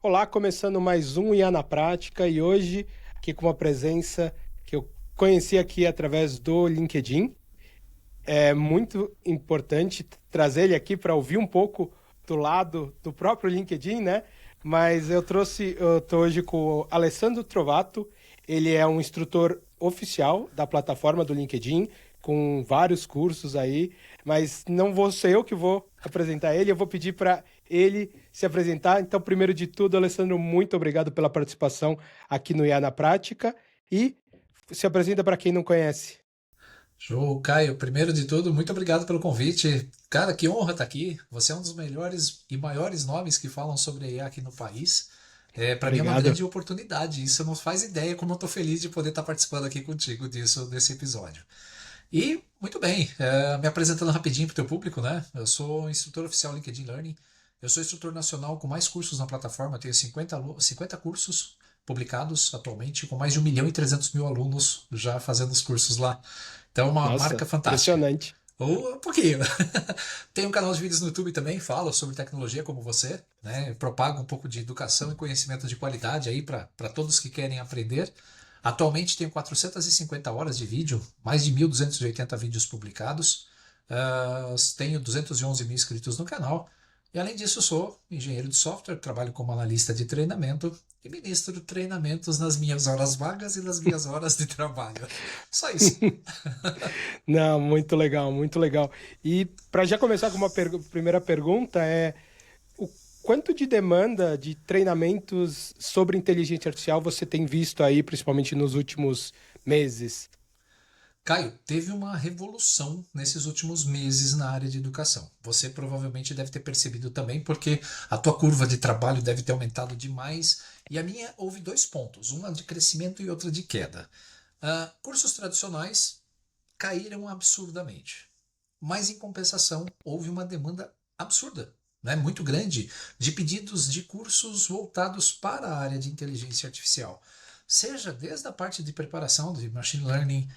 Olá, começando mais um IA na Prática e hoje aqui com uma presença que eu conheci aqui através do LinkedIn. É muito importante trazer ele aqui para ouvir um pouco do lado do próprio LinkedIn, né? Mas eu tô hoje com o Alessandro Trovato. Ele é um instrutor oficial da plataforma do LinkedIn, com vários cursos aí, mas não vou ser eu que vou apresentar ele, eu vou pedir para ele se apresentar. Então, primeiro de tudo, Alessandro, muito obrigado pela participação aqui no IA na Prática e se apresenta para quem não conhece. Show, Caio. Primeiro de tudo, muito obrigado pelo convite. Cara, que honra estar aqui. Você é um dos melhores e maiores nomes que falam sobre IA aqui no país. Para mim é uma Obrigado. grande oportunidade. Isso não faz ideia como eu estou feliz de poder estar participando aqui contigo disso, desse episódio. E, muito bem, me apresentando rapidinho para o teu público, né? Eu sou instrutor oficial LinkedIn Learning. Eu sou instrutor nacional com mais cursos na plataforma. Eu tenho 50 cursos publicados atualmente, com mais de 1.300.000 alunos já fazendo os cursos lá. Então, uma Nossa, marca fantástica. impressionante. Ou um pouquinho. Tem um canal de vídeos no YouTube também, falo sobre tecnologia como você, né? Propago um pouco de educação e conhecimento de qualidade aí para todos que querem aprender. Atualmente tenho 450 horas de vídeo, mais de 1.280 vídeos publicados. Tenho 211 mil inscritos no canal. E além disso, sou engenheiro de software, trabalho como analista de treinamento e ministro treinamentos nas minhas horas vagas e nas minhas horas de trabalho. Só isso. Não, muito legal, muito legal. E para já começar com uma primeira pergunta, o quanto de demanda de treinamentos sobre inteligência artificial você tem visto aí, principalmente nos últimos meses? Caio, teve uma revolução nesses últimos meses na área de educação. Você provavelmente deve ter percebido também, porque a tua curva de trabalho deve ter aumentado demais. E a minha houve dois pontos, uma de crescimento e outra de queda. Cursos tradicionais caíram absurdamente, mas em compensação houve uma demanda absurda, né, muito grande, de pedidos de cursos voltados para a área de inteligência artificial. Seja desde a parte de preparação de machine learning,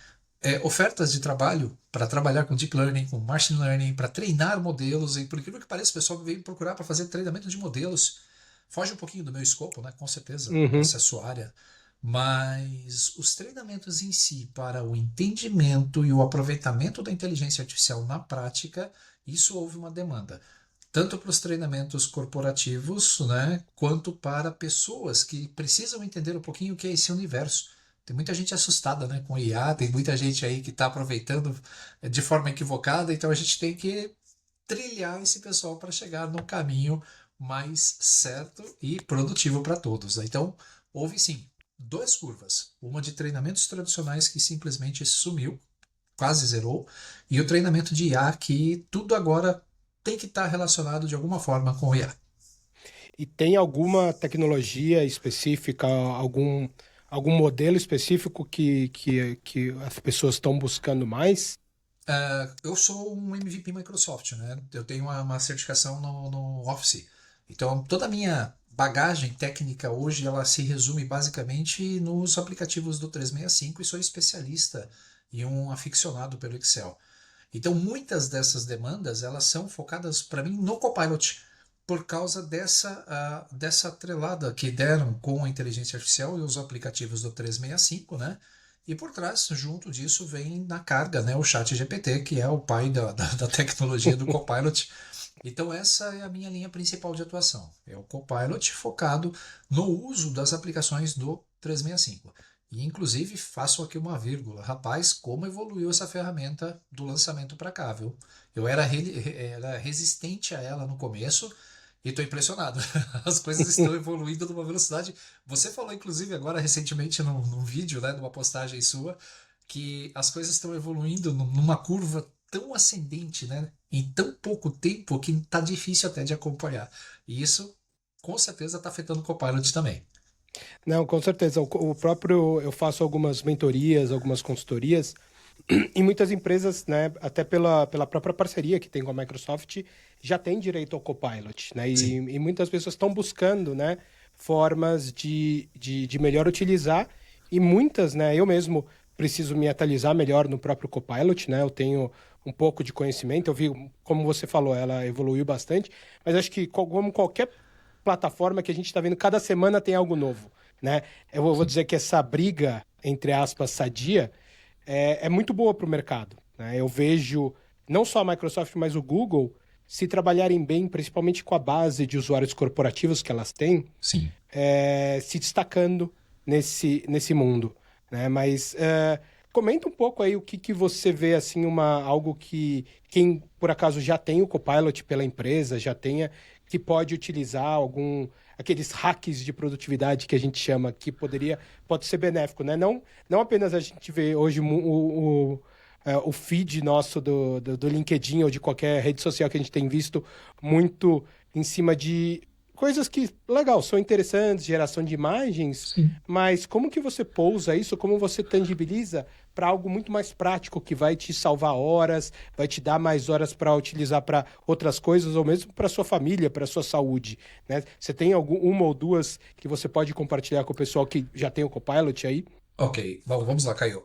ofertas de trabalho para trabalhar com deep learning, com machine learning, para treinar modelos, e por incrível que pareça, o pessoal veio procurar para fazer treinamento de modelos. Foge um pouquinho do meu escopo, né? Com certeza, Uhum. essa é a sua área. Mas os treinamentos em si, para o entendimento e o aproveitamento da inteligência artificial na prática, isso houve uma demanda. Tanto para os treinamentos corporativos, né, quanto para pessoas que precisam entender um pouquinho o que é esse universo. Tem muita gente assustada, né, com IA, tem muita gente aí que está aproveitando de forma equivocada, então a gente tem que trilhar esse pessoal para chegar no caminho mais certo e produtivo para todos, né? Então, houve sim duas curvas. Uma de treinamentos tradicionais que simplesmente sumiu, quase zerou, e o treinamento de IA que tudo agora tem que estar relacionado de alguma forma com o IA. E tem alguma tecnologia específica, algum modelo específico que as pessoas estão buscando mais? Eu sou um MVP Microsoft, né? Eu tenho uma certificação no Office. Então, toda a minha bagagem técnica hoje, ela se resume basicamente nos aplicativos do 365 e sou especialista e um aficionado pelo Excel. Então, muitas dessas demandas, elas são focadas para mim no Copilot, por causa dessa atrelada que deram com a inteligência artificial e os aplicativos do 365, né? E por trás, junto disso, vem na carga, né, o chat GPT, que é o pai da tecnologia do Copilot. Então essa é a minha linha principal de atuação. É o Copilot focado no uso das aplicações do 365. E inclusive faço aqui uma vírgula. Rapaz, como evoluiu essa ferramenta do lançamento para cá, viu? Eu era resistente a ela no começo e estou impressionado. As coisas estão evoluindo numa velocidade. Você falou, inclusive, agora recentemente num vídeo, né, numa postagem sua, que as coisas estão evoluindo numa curva tão ascendente, né, em tão pouco tempo que tá difícil até de acompanhar. E isso, com certeza, está afetando o Copilot também. Não, com certeza. O próprio, eu faço algumas mentorias, algumas consultorias, e muitas empresas, né, até pela própria parceria que tem com a Microsoft, já tem direito ao Copilot, né? Sim. E muitas pessoas estão buscando, né, formas de melhor utilizar, e muitas, né, eu mesmo preciso me atualizar melhor no próprio Copilot, né? Eu tenho um pouco de conhecimento, eu vi, como você falou, ela evoluiu bastante, mas acho que como qualquer plataforma que a gente está vendo cada semana tem algo novo, né? Eu vou dizer que essa briga, entre aspas, sadia, é muito boa para o mercado, né? Eu vejo não só a Microsoft, mas o Google se trabalharem bem, principalmente com a base de usuários corporativos que elas têm, Sim. se destacando nesse mundo, né? Mas comenta um pouco aí o que você vê assim algo que quem por acaso já tem o Copilot pela empresa já tenha que pode utilizar aqueles hacks de produtividade que a gente chama que pode ser benéfico, né? Não apenas a gente vê hoje o feed nosso do LinkedIn ou de qualquer rede social que a gente tem visto muito em cima de coisas que, legal, são interessantes, geração de imagens, Sim. mas como que você pousa isso, como você tangibiliza para algo muito mais prático, que vai te salvar horas, vai te dar mais horas para utilizar para outras coisas, ou mesmo para sua família, para sua saúde, né? Você tem uma ou duas que você pode compartilhar com o pessoal que já tem o Copilot aí? Ok, bom, vamos lá, Caio.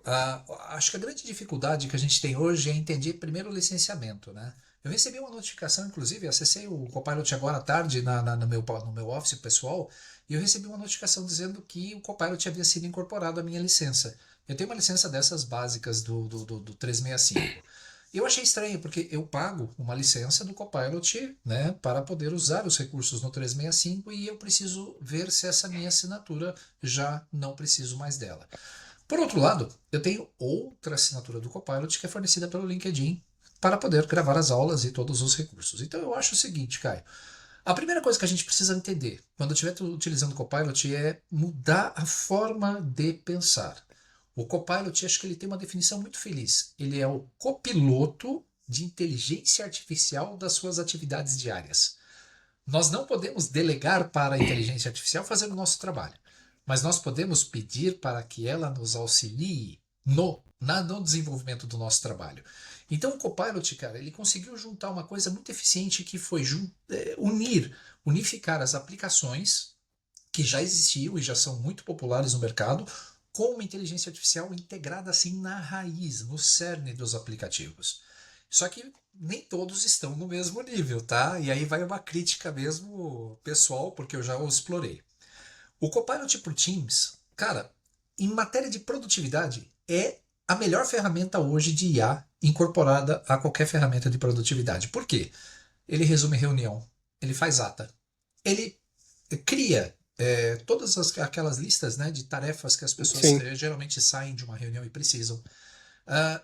Acho que a grande dificuldade que a gente tem hoje é entender primeiro o licenciamento, né? Eu recebi uma notificação, inclusive, acessei o Copilot agora à tarde no meu Office pessoal, e eu recebi uma notificação dizendo que o Copilot havia sido incorporado à minha licença. Eu tenho uma licença dessas básicas do 365. Eu achei estranho, porque eu pago uma licença do Copilot, né, para poder usar os recursos no 365 e eu preciso ver se essa minha assinatura já não preciso mais dela. Por outro lado, eu tenho outra assinatura do Copilot que é fornecida pelo LinkedIn para poder gravar as aulas e todos os recursos. Então eu acho o seguinte, Caio. A primeira coisa que a gente precisa entender quando estiver utilizando o Copilot é mudar a forma de pensar. O Copilot, acho que ele tem uma definição muito feliz. Ele é o copiloto de inteligência artificial das suas atividades diárias. Nós não podemos delegar para a inteligência artificial fazer o nosso trabalho, mas nós podemos pedir para que ela nos auxilie no desenvolvimento do nosso trabalho. Então o Copilot, cara, ele conseguiu juntar uma coisa muito eficiente que foi unificar as aplicações que já existiam e já são muito populares no mercado, com uma inteligência artificial integrada assim na raiz, no cerne dos aplicativos. Só que nem todos estão no mesmo nível, tá? E aí vai uma crítica mesmo pessoal, porque eu já o explorei. O Copilot por Teams, cara, em matéria de produtividade, é a melhor ferramenta hoje de IA incorporada a qualquer ferramenta de produtividade. Por quê? Ele resume reunião, ele faz ata, ele cria todas aquelas listas, né, de tarefas que as pessoas geralmente saem de uma reunião e precisam.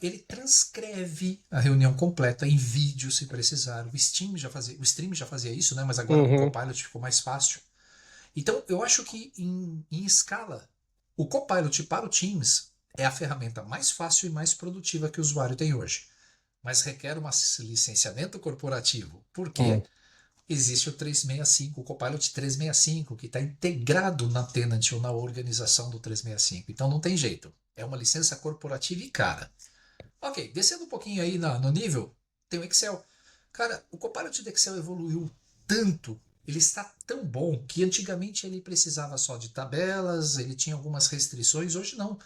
Ele transcreve a reunião completa em vídeo, se precisar. O Stream já fazia isso, né, mas agora com o Copilot ficou mais fácil. Então, eu acho que em escala, o Copilot para o Teams é a ferramenta mais fácil e mais produtiva que o usuário tem hoje. Mas requer um licenciamento corporativo. Por quê? Existe o 365, o Copilot 365, que está integrado na Tenant ou na organização do 365. Então não tem jeito. É uma licença corporativa e cara. Ok, descendo um pouquinho aí no nível, tem o Excel. Cara, o Copilot do Excel evoluiu tanto, ele está tão bom, que antigamente ele precisava só de tabelas, ele tinha algumas restrições, hoje não.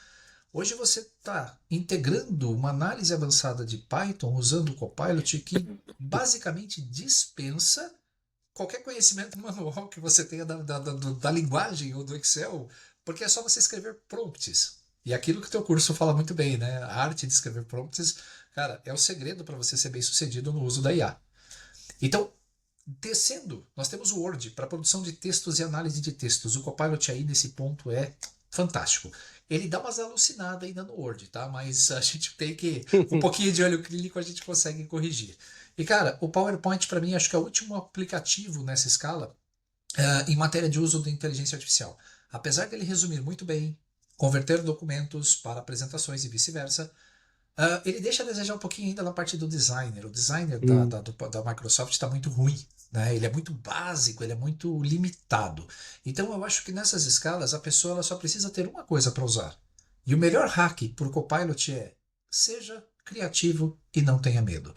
Hoje você está integrando uma análise avançada de Python usando o Copilot que basicamente dispensa qualquer conhecimento manual que você tenha da linguagem ou do Excel, porque é só você escrever prompts. E aquilo que o teu curso fala muito bem, né? A arte de escrever prompts, cara, é o segredo para você ser bem sucedido no uso da IA. Então, descendo, nós temos o Word para produção de textos e análise de textos. O Copilot aí nesse ponto é fantástico. Ele dá umas alucinadas ainda no Word, tá? Mas a gente tem que... um pouquinho de olho clínico a gente consegue corrigir. E, cara, o PowerPoint, para mim, acho que é o último aplicativo nessa escala em matéria de uso da inteligência artificial. Apesar dele resumir muito bem, converter documentos para apresentações e vice-versa, ele deixa a desejar um pouquinho ainda na parte do designer. O designer da Microsoft está muito ruim. Né? Ele é muito básico, ele é muito limitado. Então eu acho que nessas escalas a pessoa ela só precisa ter uma coisa para usar. E o melhor hack para o Copilot é: seja criativo e não tenha medo.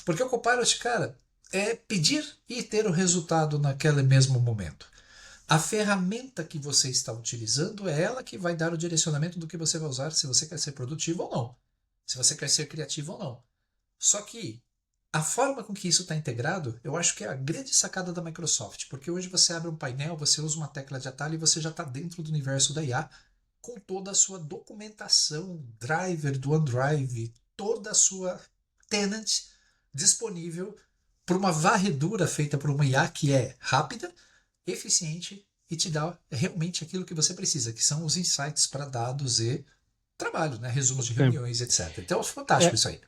Porque o Copilot, cara, é pedir e ter o resultado naquele mesmo momento. A ferramenta que você está utilizando é ela que vai dar o direcionamento do que você vai usar, se você quer ser produtivo ou não. Se você quer ser criativo ou não. Só que A forma com que isso está integrado, eu acho que é a grande sacada da Microsoft, porque hoje você abre um painel, você usa uma tecla de atalho e você já está dentro do universo da IA com toda a sua documentação, driver do OneDrive, toda a sua tenant disponível por uma varredura feita por uma IA que é rápida, eficiente e te dá realmente aquilo que você precisa, que são os insights para dados e trabalho, né? Resumos de reuniões, etc. Então é fantástico É, isso aí.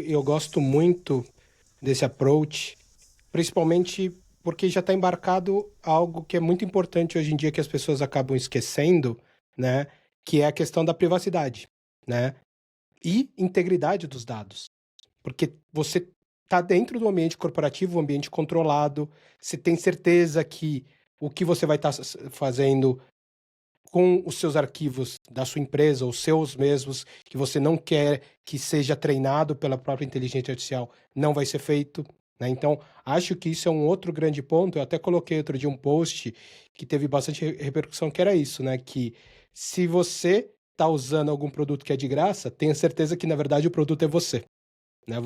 eu gosto muito desse approach, principalmente porque já está embarcado algo que é muito importante hoje em dia que as pessoas acabam esquecendo, né? Que é a questão da privacidade, né? E integridade dos dados. Porque você está dentro do ambiente corporativo, um ambiente controlado, você tem certeza que o que você vai estar fazendo com os seus arquivos da sua empresa, os seus mesmos, que você não quer que seja treinado pela própria inteligência artificial, não vai ser feito, né? Então, acho que isso é um outro grande ponto. Eu até coloquei outro dia um post que teve bastante repercussão, que era isso, né? Que se você está usando algum produto que é de graça, tenha certeza que, na verdade, o produto é você. Né?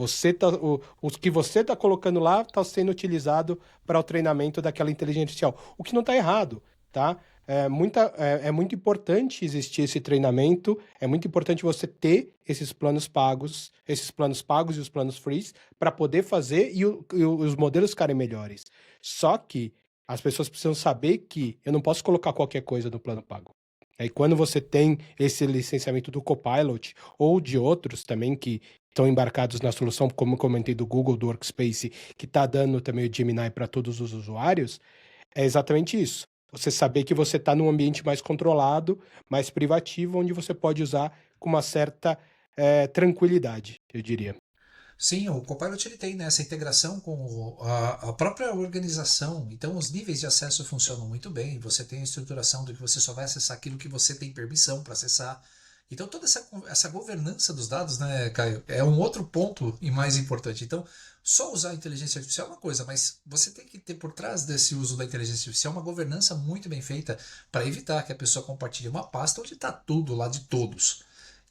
O que você está colocando lá está sendo utilizado para o treinamento daquela inteligência artificial, o que não está errado, tá? É muito importante existir esse treinamento, é muito importante você ter esses planos pagos e os planos free, para poder fazer e os modelos ficarem melhores. Só que as pessoas precisam saber que eu não posso colocar qualquer coisa no plano pago. E quando você tem esse licenciamento do Copilot ou de outros também que estão embarcados na solução, como eu comentei do Google, do Workspace, que está dando também o Gemini para todos os usuários, é exatamente isso. Você saber que você está num ambiente mais controlado, mais privativo, onde você pode usar com uma certa tranquilidade, eu diria. Sim, o Copilot ele tem, né, essa integração com a própria organização, então os níveis de acesso funcionam muito bem, você tem a estruturação do que você só vai acessar aquilo que você tem permissão para acessar. Então toda essa governança dos dados, né, Caio, é um outro ponto e mais importante. Então, só usar a inteligência artificial é uma coisa, mas você tem que ter por trás desse uso da inteligência artificial uma governança muito bem feita para evitar que a pessoa compartilhe uma pasta onde está tudo lá de todos.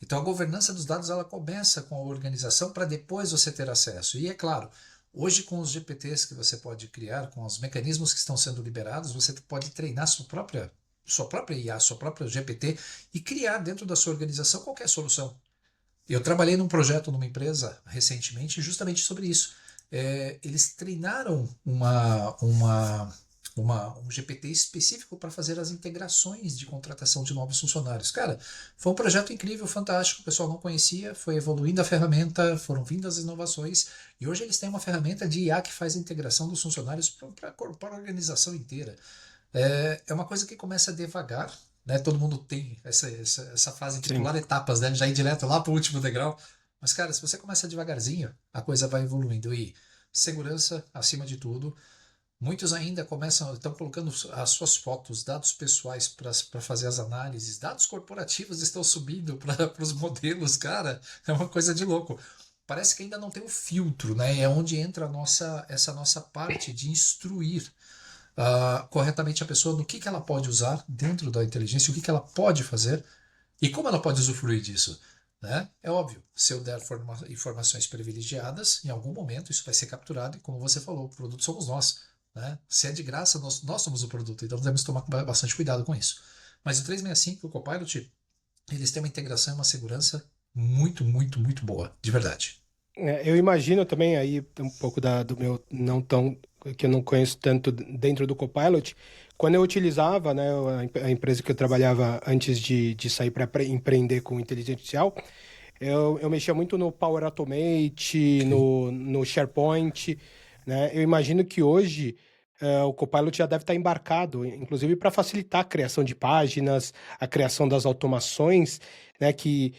Então a governança dos dados ela começa com a organização para depois você ter acesso. E é claro, hoje com os GPTs que você pode criar, com os mecanismos que estão sendo liberados, você pode treinar sua própria IA, sua própria GPT e criar dentro da sua organização qualquer solução. Eu trabalhei num projeto numa empresa recentemente justamente sobre isso. Eles treinaram um GPT específico para fazer as integrações de contratação de novos funcionários. Cara, foi um projeto incrível, fantástico, o pessoal não conhecia, foi evoluindo a ferramenta, foram vindo as inovações, e hoje eles têm uma ferramenta de IA que faz a integração dos funcionários para a organização inteira. É uma coisa que começa devagar, né? Todo mundo tem essa fase de Sim. pular etapas, né? Já ir direto lá para o último degrau. Mas, cara, se você começa devagarzinho, a coisa vai evoluindo. E segurança acima de tudo. Muitos ainda estão colocando as suas fotos, dados pessoais para fazer as análises, dados corporativos estão subindo para os modelos, cara, é uma coisa de louco. Parece que ainda não tem um filtro, né? É onde entra essa nossa parte de instruir corretamente a pessoa do que ela pode usar dentro da inteligência, o que ela pode fazer e como ela pode usufruir disso. Né? É óbvio, se eu der informações privilegiadas, em algum momento isso vai ser capturado e, como você falou, o produto somos nós. Né? Se é de graça, nós somos o produto, então devemos tomar bastante cuidado com isso. Mas o 365 e o Copilot, eles têm uma integração e uma segurança muito, muito, muito boa, de verdade. Eu imagino também aí um pouco do meu não tão que eu não conheço tanto dentro do Copilot. Quando eu utilizava, né, a empresa que eu trabalhava antes de sair para empreender com inteligência artificial, eu mexia muito no Power Automate, Ok. no SharePoint, né? Eu imagino que hoje o Copilot já deve estar embarcado, inclusive para facilitar a criação de páginas, a criação das automações, né? Que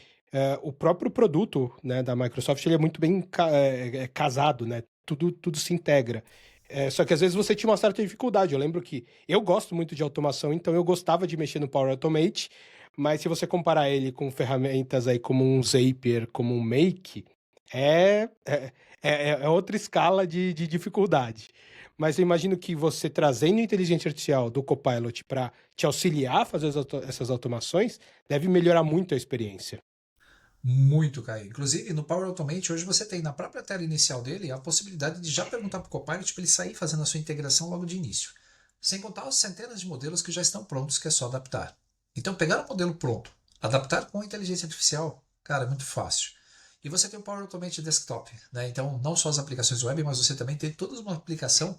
o próprio produto, né, da Microsoft ele é muito bem casado, né? Tudo se integra. Só que às vezes você tinha uma certa dificuldade. Eu lembro que eu gosto muito de automação, então eu gostava de mexer no Power Automate, mas se você comparar ele com ferramentas aí como um Zapier, como um Make, é, é, é outra escala de dificuldade. Mas eu imagino que você trazendo inteligência artificial do Copilot para te auxiliar a fazer essas automações, deve melhorar muito a experiência. Muito, Caio. Inclusive, no Power Automate, hoje você tem na própria tela inicial dele a possibilidade de já perguntar para o Copilot para ele sair fazendo a sua integração logo de início. Sem contar as centenas de modelos que já estão prontos, que é só adaptar. Então, pegar o modelo pronto, adaptar com a inteligência artificial, cara, é muito fácil. E você tem o Power Automate Desktop, né? Então, não só as aplicações web, mas você também tem toda uma aplicação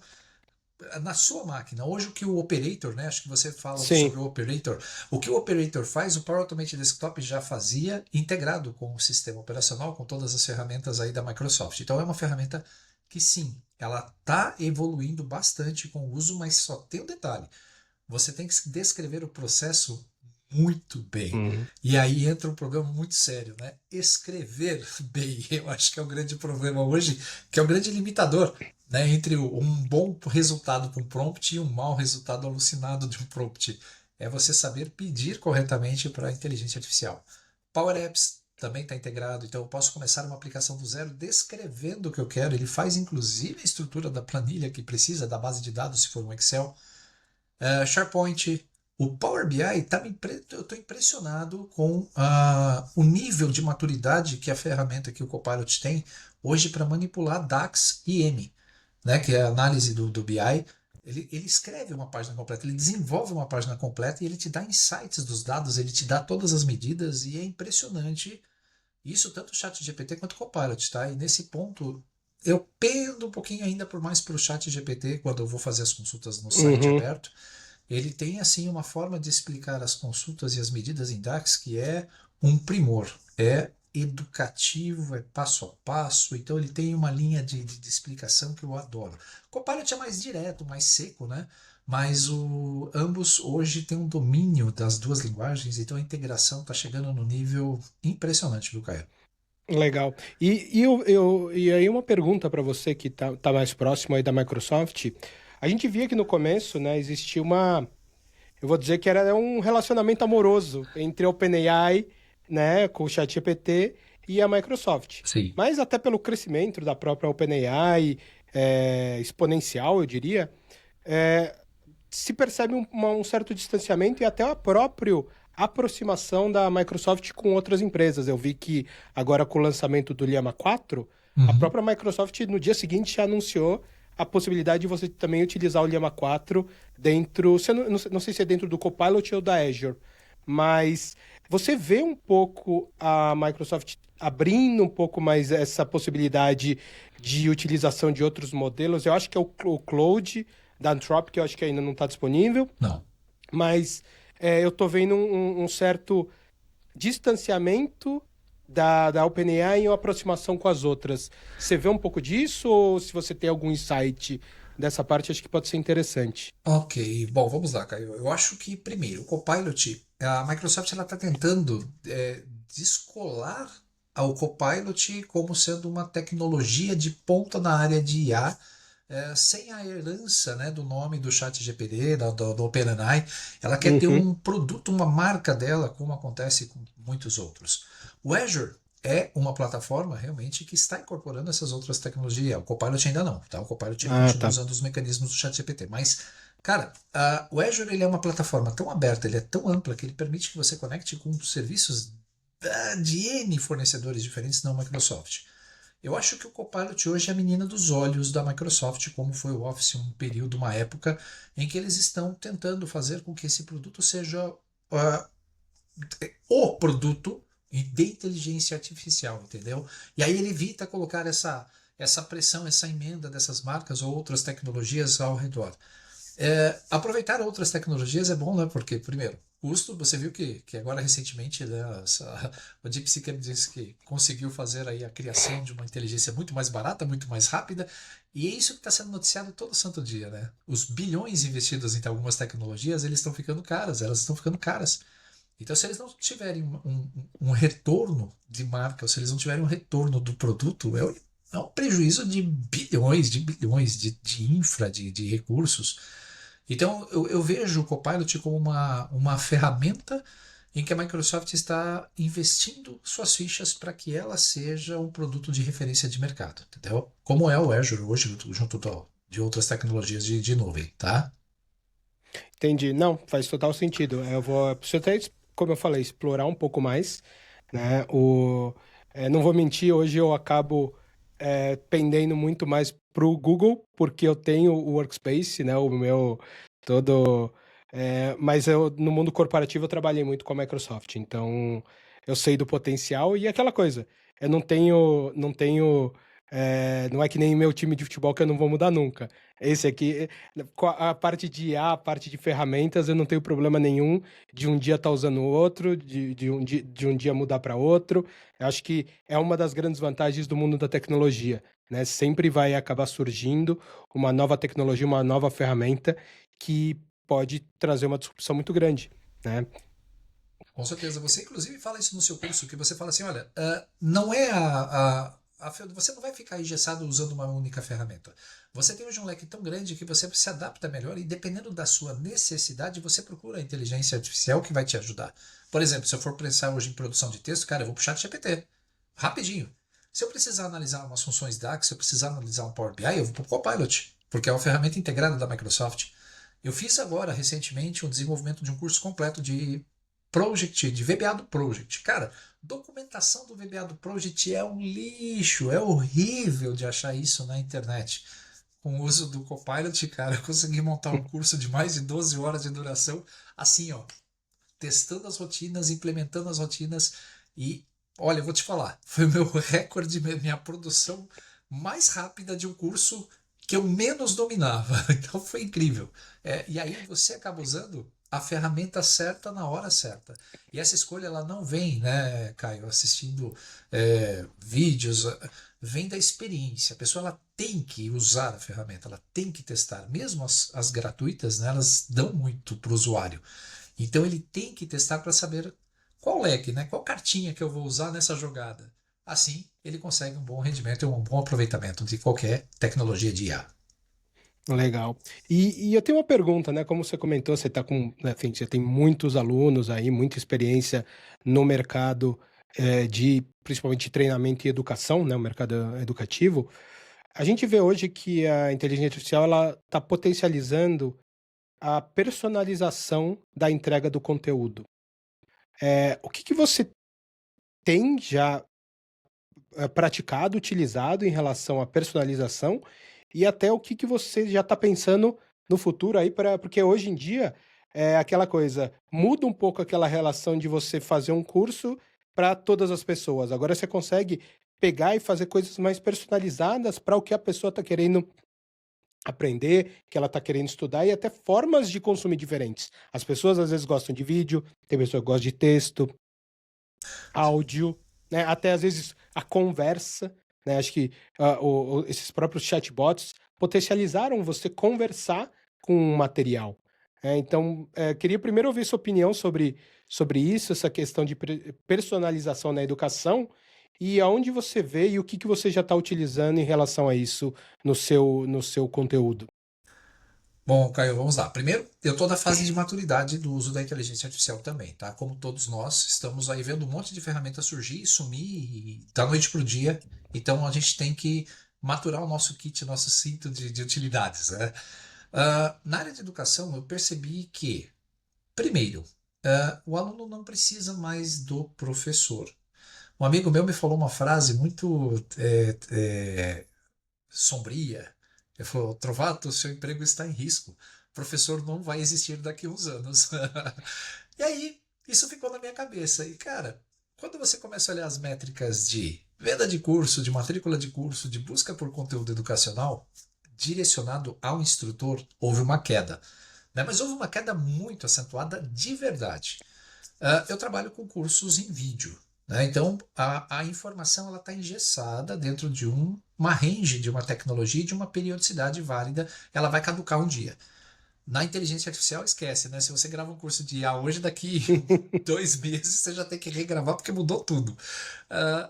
na sua máquina. Hoje o que o operator, né? Acho que você fala Sim. sobre o operator. O que o operator faz, o Power Automate Desktop já fazia integrado com o sistema operacional, com todas as ferramentas aí da Microsoft. Então é uma ferramenta que sim, ela está evoluindo bastante com o uso, mas só tem um detalhe. Você tem que descrever o processo muito bem. Uhum. E aí entra um problema muito sério, né? Escrever bem, eu acho que é o grande problema hoje, que é o grande limitador, né? Entre um bom resultado de um prompt e um mau resultado alucinado de um prompt. É você saber pedir corretamente para a inteligência artificial. Power Apps também está integrado, então eu posso começar uma aplicação do zero descrevendo o que eu quero. Ele faz inclusive a estrutura da planilha que precisa, da base de dados, se for um Excel. SharePoint, o Power BI, eu estou impressionado com o nível de maturidade que a ferramenta que o Copilot tem hoje para manipular DAX e M, né, que é a análise do BI. Ele escreve uma página completa, ele desenvolve uma página completa e ele te dá insights dos dados, ele te dá todas as medidas e é impressionante isso, tanto o ChatGPT quanto o Copilot, tá? E nesse ponto eu pendo um pouquinho ainda por mais para o ChatGPT quando eu vou fazer as consultas no site Uhum. aberto. Ele tem assim uma forma de explicar as consultas e as medidas em DAX que é um primor. É educativo, é passo a passo, então ele tem uma linha de explicação que eu adoro. O Copilot é mais direto, mais seco, né? Mas ambos hoje têm um domínio das duas linguagens, então a integração está chegando no nível impressionante, viu, Caio? Legal. E aí uma pergunta para você que tá mais próximo aí da Microsoft. A gente via que no começo, né, existia eu vou dizer que era um relacionamento amoroso entre a OpenAI, né, com o ChatGPT e a Microsoft. Sim. Mas até pelo crescimento da própria OpenAI, exponencial, eu diria, é, se percebe um certo distanciamento e até a própria aproximação da Microsoft com outras empresas. Eu vi que agora com o lançamento do Llama 4, a Uhum. própria Microsoft no dia seguinte já anunciou a possibilidade de você também utilizar o Llama 4 dentro, se eu não sei se é dentro do Copilot ou da Azure, mas você vê um pouco a Microsoft abrindo um pouco mais essa possibilidade de utilização de outros modelos. Eu acho que é o Claude da Anthropic, eu acho que ainda não está disponível, Não. mas eu estou vendo um certo distanciamento da OpenAI e uma aproximação com as outras. Você vê um pouco disso ou se você tem algum insight dessa parte, acho que pode ser interessante. Ok, bom, vamos lá, Caio. Eu acho que, primeiro, o Copilot, a Microsoft está tentando descolar ao Copilot como sendo uma tecnologia de ponta na área de IA, sem a herança, né, do nome do ChatGPT, do OpenAI. Ela quer ter Uhum, um produto, uma marca dela, como acontece com muitos outros. O Azure é uma plataforma realmente que está incorporando essas outras tecnologias. O Copilot ainda não, tá? O Copilot ele ah, continua tá. usando os mecanismos do ChatGPT, mas cara, o Azure ele é uma plataforma tão aberta, ele é tão ampla que ele permite que você conecte com serviços de N fornecedores diferentes na Microsoft. Eu acho que o Copilot hoje é a menina dos olhos da Microsoft, como foi o Office um período, uma época, em que eles estão tentando fazer com que esse produto seja o produto de inteligência artificial, entendeu? E aí ele evita colocar essa pressão, essa emenda dessas marcas ou outras tecnologias ao redor. Aproveitar outras tecnologias é bom, né? Porque, primeiro, custo, você viu que agora recentemente, né, o DeepSeek disse que conseguiu fazer aí a criação de uma inteligência muito mais barata, muito mais rápida, e é isso que está sendo noticiado todo santo dia, né? Os bilhões investidos em algumas tecnologias, eles estão ficando caras, elas estão ficando caras. Então, se eles não tiverem um retorno de marca, ou se eles não tiverem um retorno do produto, é um prejuízo de bilhões de infra, de recursos. Então, eu vejo o Copilot como uma ferramenta em que a Microsoft está investindo suas fichas para que ela seja um produto de referência de mercado, entendeu? Como é o Azure hoje, junto de outras tecnologias de nuvem, tá? Entendi. Não, faz total sentido. Eu vou, preciso até, como eu falei, explorar um pouco mais. né? Não vou mentir, hoje eu acabo pendendo muito mais para o Google, porque eu tenho o Workspace, né? O meu todo. Mas no mundo corporativo eu trabalhei muito com a Microsoft, então eu sei do potencial e aquela coisa. Eu não é que nem meu time de futebol que eu não vou mudar nunca. Esse aqui, com a parte de IA, a parte de ferramentas, eu não tenho problema nenhum de um dia estar usando o outro, de um dia mudar para outro. Eu acho que é uma das grandes vantagens do mundo da tecnologia, né? Sempre vai acabar surgindo uma nova tecnologia, uma nova ferramenta que pode trazer uma disrupção muito grande, né? Com certeza. Você, inclusive, fala isso no seu curso, que você fala assim, olha, não é você não vai ficar engessado usando uma única ferramenta. Você tem hoje um leque tão grande que você se adapta melhor e, dependendo da sua necessidade, você procura a inteligência artificial que vai te ajudar. Por exemplo, se eu for pensar hoje em produção de texto, cara, eu vou puxar de GPT. Rapidinho. Se eu precisar analisar umas funções DAX, se eu precisar analisar um Power BI, eu vou para o Copilot, porque é uma ferramenta integrada da Microsoft. Eu fiz agora, recentemente, um desenvolvimento de um curso completo de Project, de VBA do Project. Cara, documentação do VBA do Project é um lixo, é horrível de achar isso na internet. Com o uso do Copilot, cara, eu consegui montar um curso de mais de 12 horas de duração, assim, ó, testando as rotinas, implementando as rotinas e, olha, eu vou te falar, foi o meu recorde, minha produção mais rápida de um curso que eu menos dominava. Então foi incrível. E aí você acaba usando a ferramenta certa na hora certa. E essa escolha ela não vem, né, Caio, assistindo vídeos, vem da experiência. A pessoa ela tem que usar a ferramenta, ela tem que testar. Mesmo as gratuitas, né, elas dão muito para o usuário. Então ele tem que testar para saber qual leque, né, qual cartinha que eu vou usar nessa jogada. Assim, ele consegue um bom rendimento e um bom aproveitamento de qualquer tecnologia de IA. Legal. E eu tenho uma pergunta, né? Como você comentou, você tá com, né, enfim, você tem muitos alunos aí, muita experiência no mercado de principalmente treinamento e educação, né? O mercado educativo. A gente vê hoje que a inteligência artificial ela está potencializando a personalização da entrega do conteúdo. O que que você tem já praticado, utilizado em relação à personalização e até o que que você já está pensando no futuro aí para porque hoje em dia é aquela coisa, muda um pouco aquela relação de você fazer um curso para todas as pessoas. Agora você consegue pegar e fazer coisas mais personalizadas para o que a pessoa está querendo aprender, que ela está querendo estudar e até formas de consumir diferentes. As pessoas às vezes gostam de vídeo, tem pessoa que gosta de texto, áudio, né? Até às vezes a conversa, né? Acho que esses próprios chatbots potencializaram você conversar com um material. Então, queria primeiro ouvir sua opinião sobre isso, essa questão de personalização na educação e aonde você vê e o que que você já está utilizando em relação a isso no seu conteúdo. Bom, Caio, vamos lá. Primeiro, eu estou na fase de maturidade do uso da inteligência artificial também, tá? Como todos nós, estamos aí vendo um monte de ferramentas surgir e sumir da noite para o dia. Então, a gente tem que maturar o nosso kit, nosso cinto de utilidades, né? Na área de educação, eu percebi que, primeiro, o aluno não precisa mais do professor. Um amigo meu me falou uma frase muito sombria. Ele falou: Trovato, seu emprego está em risco. O professor não vai existir daqui a uns anos. E aí, isso ficou na minha cabeça. E, cara, quando você começa a olhar as métricas de venda de curso, de matrícula de curso, de busca por conteúdo educacional direcionado ao instrutor, houve uma queda. Né? Mas houve uma queda muito acentuada de verdade. Eu trabalho com cursos em vídeo. Né? Então, a informação está engessada dentro de uma range de uma tecnologia e de uma periodicidade válida. Ela vai caducar um dia. Na inteligência artificial, esquece, né? Se você grava um curso de IA hoje, daqui 2 meses você já tem que regravar porque mudou tudo.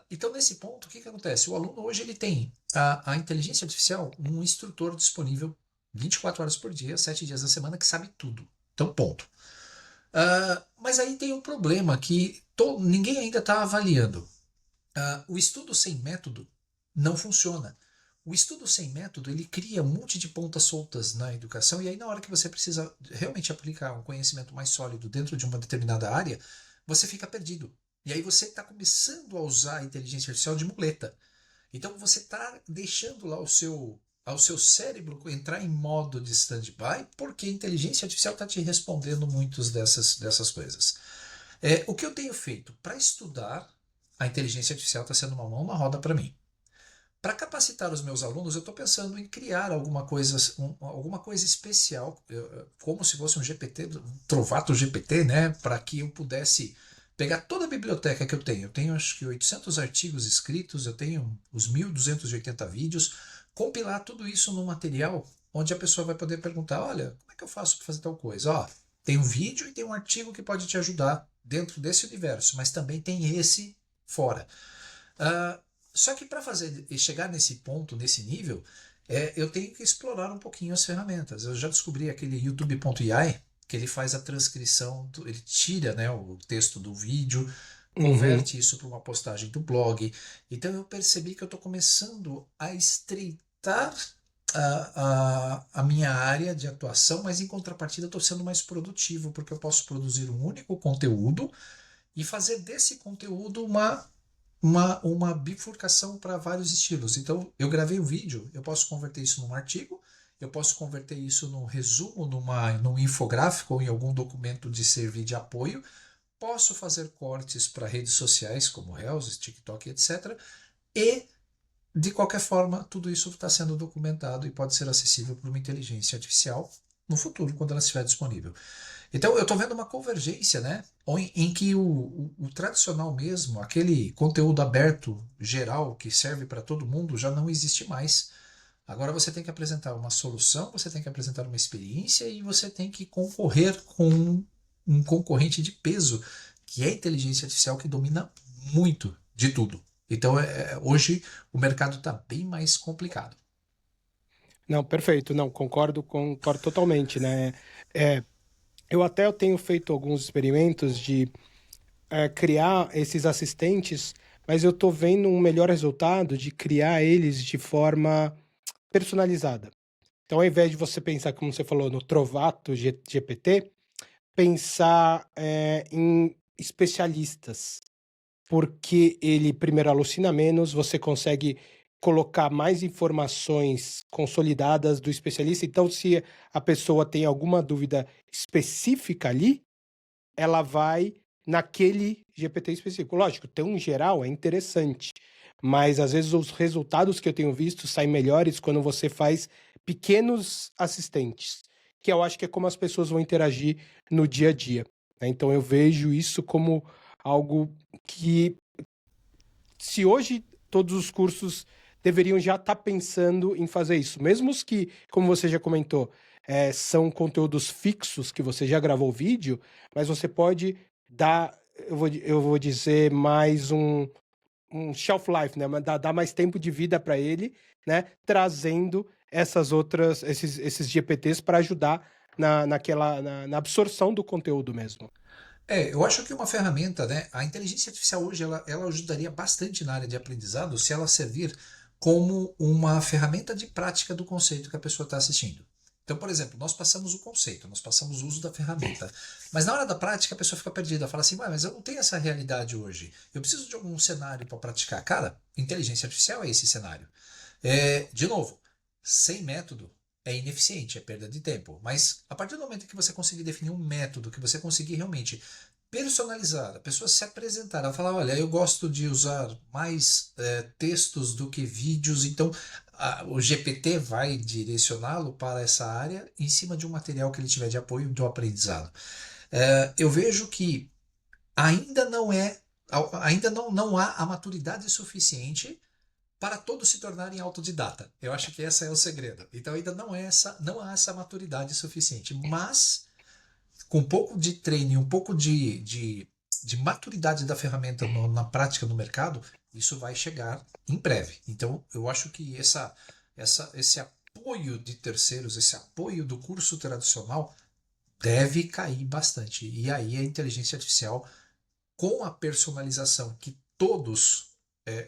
Então, nesse ponto, o que acontece? O aluno hoje ele tem a inteligência artificial, um instrutor disponível 24 horas por dia, 7 dias da semana, que sabe tudo. Então, ponto. Mas aí tem um problema que ninguém ainda está avaliando. O estudo sem método não funciona. O estudo sem método ele cria um monte de pontas soltas na educação e aí na hora que você precisa realmente aplicar um conhecimento mais sólido dentro de uma determinada área, você fica perdido. E aí você está começando a usar a inteligência artificial de muleta. Então você está deixando lá ao seu cérebro entrar em modo de stand-by, porque a inteligência artificial está te respondendo muitas dessas coisas. O que eu tenho feito para estudar, a inteligência artificial está sendo uma mão na roda para mim. Para capacitar os meus alunos, eu estou pensando em criar alguma coisa especial, como se fosse um GPT, um Trovato GPT, né, para que eu pudesse pegar toda a biblioteca que eu tenho. Eu tenho acho que 800 artigos escritos, eu tenho os 1.280 vídeos, compilar tudo isso num material onde a pessoa vai poder perguntar, olha, como é que eu faço para fazer tal coisa? Ó, tem um vídeo e tem um artigo que pode te ajudar dentro desse universo, mas também tem esse fora. Uh, Só que para fazer e chegar nesse ponto, nesse nível, eu tenho que explorar um pouquinho as ferramentas. Eu já descobri aquele YouTube.ai, que ele faz a transcrição, ele tira, né, o texto do vídeo, Uhum. converte isso para uma postagem do blog. Então eu percebi que eu estou começando a estreitar a minha área de atuação, mas em contrapartida eu estou sendo mais produtivo, porque eu posso produzir um único conteúdo e fazer desse conteúdo uma bifurcação para vários estilos. Então, eu gravei um vídeo, eu posso converter isso num artigo, eu posso converter isso num resumo, num infográfico ou em algum documento de servir de apoio, posso fazer cortes para redes sociais como Reels, TikTok, etc. E, de qualquer forma, tudo isso está sendo documentado e pode ser acessível por uma inteligência artificial no futuro, quando ela estiver disponível. Então, eu estou vendo uma convergência, né? Em que o tradicional mesmo, aquele conteúdo aberto, geral, que serve para todo mundo, já não existe mais. Agora você tem que apresentar uma solução, você tem que apresentar uma experiência e você tem que concorrer com um concorrente de peso, que é a inteligência artificial, que domina muito de tudo. Então, hoje o mercado está bem mais complicado. Não, perfeito. Não, concordo totalmente, né? É, eu tenho feito alguns experimentos de criar esses assistentes, mas eu tô vendo um melhor resultado de criar eles de forma personalizada. Então, ao invés de você pensar, como você falou, no Trovato GPT, pensar em especialistas, porque ele primeiro alucina menos, você consegue colocar mais informações consolidadas do especialista. Então, se a pessoa tem alguma dúvida específica ali, ela vai naquele GPT específico. Lógico, ter um geral é interessante, mas às vezes os resultados que eu tenho visto saem melhores quando você faz pequenos assistentes, que eu acho que é como as pessoas vão interagir no dia a dia, né? Então eu vejo isso como algo que, se hoje todos os cursos deveriam já estar pensando em fazer isso, mesmo os que, como você já comentou, são conteúdos fixos que você já gravou o vídeo, mas você pode dar, eu vou dizer, mais um shelf life, né? Dar mais tempo de vida para ele, né? Trazendo esses GPTs para ajudar na absorção do conteúdo mesmo. Eu acho que uma ferramenta, né? A inteligência artificial hoje ela ajudaria bastante na área de aprendizado se ela servir como uma ferramenta de prática do conceito que a pessoa está assistindo. Então, por exemplo, nós passamos o conceito, nós passamos o uso da ferramenta, mas na hora da prática a pessoa fica perdida, fala assim, mas eu não tenho essa realidade hoje, eu preciso de algum cenário para praticar. Cara, inteligência artificial é esse cenário. De novo, sem método é ineficiente, é perda de tempo. Mas a partir do momento que você conseguir definir um método, que você conseguir realmente personalizar, a pessoa se apresentar, ela falar, olha, eu gosto de usar mais textos do que vídeos, então o GPT vai direcioná-lo para essa área em cima de um material que ele tiver de apoio do aprendizado. Eu vejo que ainda não é, ainda não há a maturidade suficiente para todos se tornarem autodidata. Eu acho que esse é o segredo. Então ainda não há essa maturidade suficiente. Mas com um pouco de treino, um pouco de maturidade da ferramenta na prática no mercado, isso vai chegar em breve. Então eu acho que esse apoio de terceiros, esse apoio do curso tradicional deve cair bastante. E aí a inteligência artificial, com a personalização que todos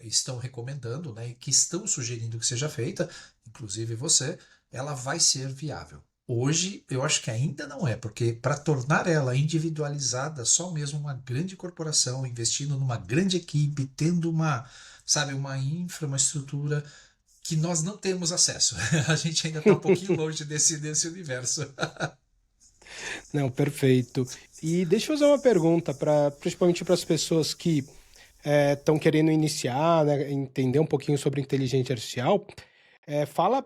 estão recomendando, né, e que estão sugerindo que seja feita, inclusive você, ela vai ser viável. Hoje, eu acho que ainda não é, porque para tornar ela individualizada, só mesmo uma grande corporação investindo numa grande equipe, tendo uma, sabe, uma infra, uma estrutura que nós não temos acesso. A gente ainda está um pouquinho longe desse universo. Não, perfeito. E deixa eu fazer uma pergunta, principalmente para as pessoas que estão querendo iniciar, né, entender um pouquinho sobre inteligência artificial. Fala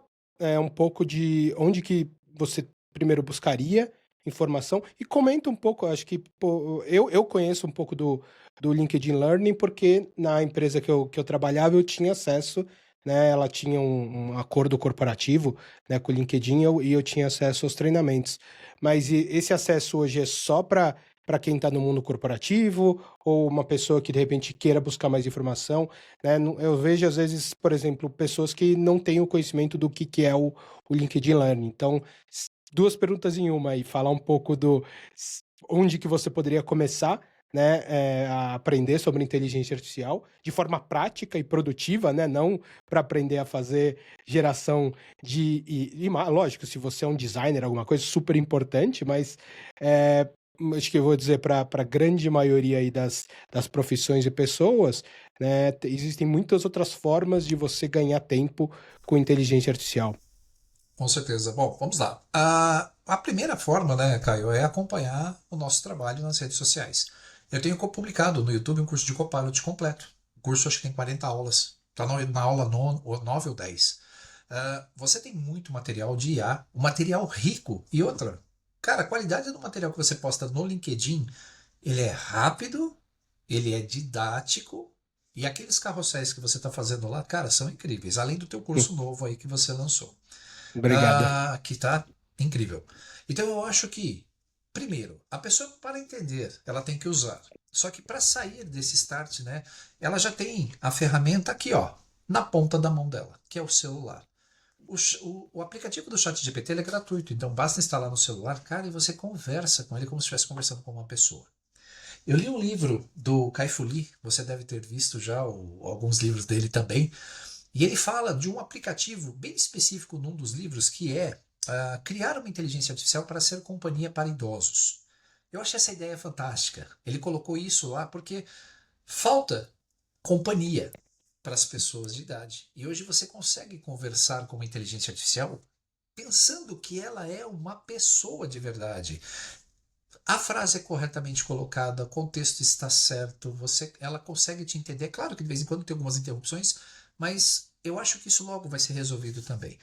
um pouco de onde que você primeiro buscaria informação e comenta um pouco, acho que pô, eu conheço um pouco do LinkedIn Learning porque na empresa que eu trabalhava eu tinha acesso, né, ela tinha um acordo corporativo, né, com o LinkedIn e eu tinha acesso aos treinamentos. Mas esse acesso hoje é só para quem está no mundo corporativo ou uma pessoa que de repente queira buscar mais informação, né? Eu vejo às vezes, por exemplo, pessoas que não têm o conhecimento do que é o LinkedIn Learning. Então, duas perguntas em uma aí, falar um pouco onde que você poderia começar, né, a aprender sobre inteligência artificial de forma prática e produtiva, né, não para aprender a fazer geração lógico, se você é um designer, alguma coisa super importante, mas é, acho que eu vou dizer para a grande maioria aí das profissões e pessoas, né, existem muitas outras formas de você ganhar tempo com inteligência artificial. Com certeza. Bom, vamos lá. A primeira forma, né, Caio, é acompanhar o nosso trabalho nas redes sociais. Eu tenho publicado no YouTube um curso de Copilot completo. O curso acho que tem 40 aulas. Está na aula 9 ou 10. Você tem muito material de IA, um material rico. E outra, cara, a qualidade do material que você posta no LinkedIn, ele é rápido, ele é didático, e aqueles carrosséis que você está fazendo lá, cara, são incríveis. Além do teu curso novo aí que você lançou. Obrigado. Que tá incrível. Então eu acho que, primeiro, a pessoa para entender, ela tem que usar. Só que para sair desse start, né, ela já tem a ferramenta aqui, ó, na ponta da mão dela, que é o celular. O aplicativo do ChatGPT ele é gratuito, então basta instalar no celular, cara, e você conversa com ele como se estivesse conversando com uma pessoa. Eu li um livro do Kai-Fu Lee, você deve ter visto já alguns livros dele também, e ele fala de um aplicativo bem específico num dos livros que é criar uma inteligência artificial para ser companhia para idosos. Eu achei essa ideia fantástica. Ele colocou isso lá porque falta companhia para as pessoas de idade. E hoje você consegue conversar com uma inteligência artificial pensando que ela é uma pessoa de verdade. A frase é corretamente colocada, o contexto está certo, ela consegue te entender. É claro que de vez em quando tem algumas interrupções, mas eu acho que isso logo vai ser resolvido também.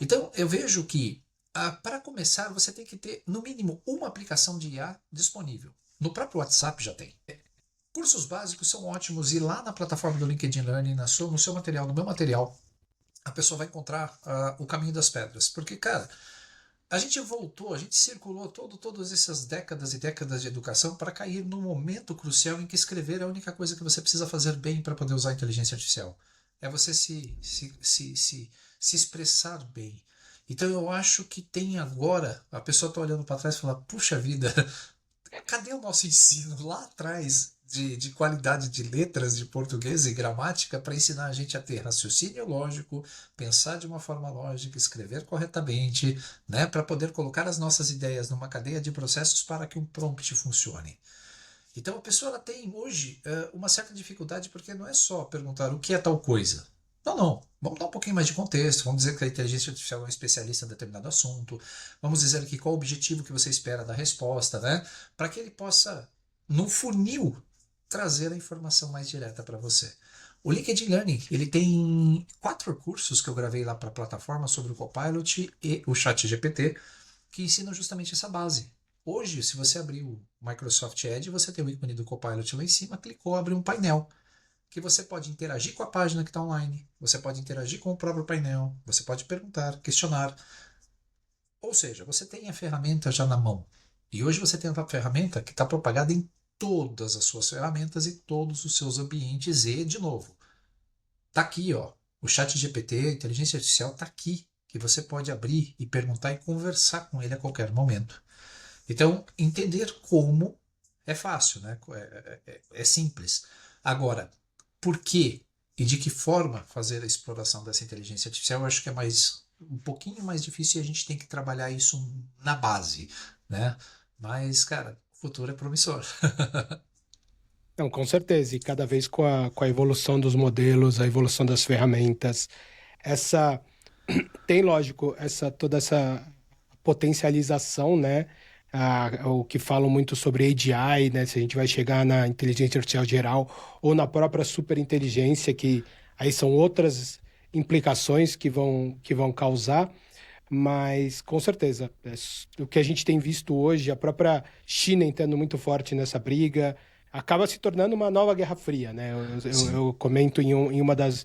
Então, eu vejo que, para começar, você tem que ter, no mínimo, uma aplicação de IA disponível. No próprio WhatsApp já tem. Cursos básicos são ótimos e lá na plataforma do LinkedIn Learning, no seu material, no meu material, a pessoa vai encontrar o caminho das pedras. Porque, cara, a gente voltou, a gente circulou todas essas décadas e décadas de educação para cair no momento crucial em que escrever é a única coisa que você precisa fazer bem para poder usar a inteligência artificial. É você se expressar bem. Então eu acho que tem agora, a pessoa está olhando para trás e fala, puxa vida, cadê o nosso ensino lá atrás de qualidade de letras de português e gramática para ensinar a gente a ter raciocínio lógico, pensar de uma forma lógica, escrever corretamente, né, para poder colocar as nossas ideias numa cadeia de processos para que um prompt funcione. Então a pessoa ela tem hoje uma certa dificuldade porque não é só perguntar o que é tal coisa. Não, não. Vamos dar um pouquinho mais de contexto. Vamos dizer que a inteligência artificial é um especialista em determinado assunto. Vamos dizer aqui qual o objetivo que você espera da resposta, né? Para que ele possa, no funil, trazer a informação mais direta para você. O LinkedIn Learning, ele tem 4 cursos que eu gravei lá para a plataforma sobre o Copilot e o ChatGPT, que ensinam justamente essa base. Hoje, se você abrir o Microsoft Edge, você tem o ícone do Copilot lá em cima, clicou, abre um painel que você pode interagir com a página que está online, você pode interagir com o próprio painel, você pode perguntar, questionar. Ou seja, você tem a ferramenta já na mão. E hoje você tem uma ferramenta que está propagada em todas as suas ferramentas e todos os seus ambientes. E, de novo, está aqui, ó, o chat GPT, a inteligência artificial está aqui, que você pode abrir e perguntar e conversar com ele a qualquer momento. Então, entender como é fácil, né? É simples. Agora, por que e de que forma fazer a exploração dessa inteligência artificial, eu acho que é mais um pouquinho mais difícil e a gente tem que trabalhar isso na base, né? Mas, cara, o futuro é promissor. Não, com certeza. E cada vez com a evolução dos modelos, a evolução das ferramentas, essa tem, lógico, essa toda essa potencialização, né? O que falam muito sobre AGI, né? Se a gente vai chegar na inteligência artificial geral ou na própria superinteligência, que aí são outras implicações que vão causar, mas com certeza, o que a gente tem visto hoje, a própria China entrando muito forte nessa briga, acaba se tornando uma nova Guerra Fria, né? Sim, Eu comento em uma das